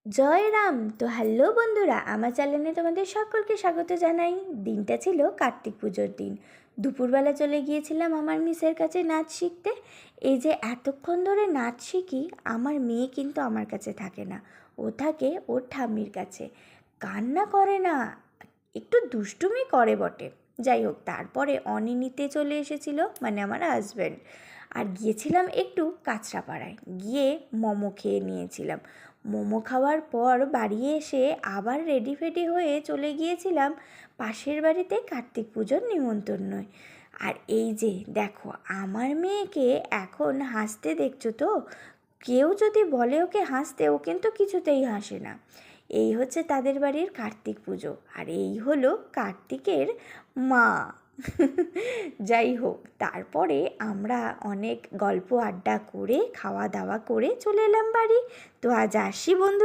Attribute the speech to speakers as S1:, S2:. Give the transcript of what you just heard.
S1: জয় রাম। তো হ্যালো বন্ধুরা, আমার চ্যানেলে তোমাদের সকলকে স্বাগত জানাই। দিনটা ছিল কার্তিক পুজোর দিন। দুপুরবেলা চলে গিয়েছিলাম আমার মিসের কাছে নাচ শিখতে। এই যে এতক্ষণ ধরে নাচ শিখি, আমার মেয়ে কিন্তু আমার কাছে থাকে না, ও থাকে ওর ঠাম্মির কাছে। কান্না করে না, একটু দুষ্টুমি করে বটে। যাই হোক, তারপরে অনিনিতে চলে এসেছিল, মানে আমার হাজব্যান্ড। আর গিয়েছিলাম একটু কাঁচরাপাড়ায়, গিয়ে মোমো খেয়ে নিয়েছিলাম। মোমো খাওয়ার পর বাড়ি এসে আবার রেডি ফেডি হয়ে চলে গিয়েছিলাম পাশের বাড়িতে কার্তিক পুজোর নিমন্ত্রণয়। আর এই যে দেখো, আমার মেয়েকে এখন হাসতে দেখছো তো? কেউ যদি বলে ওকে হাসতে, ও কিন্তু কিছুতেই হাসে না। এই হচ্ছে তাদের বাড়ির কার্তিক পুজো, আর এই হলো কার্তিকের মা। যাই হোক, তারপরে আমরা অনেক গল্প আড্ডা করে খাওয়া দাওয়া করে চলে এলাম বাড়ি। তো আজ আসি বন্ধু।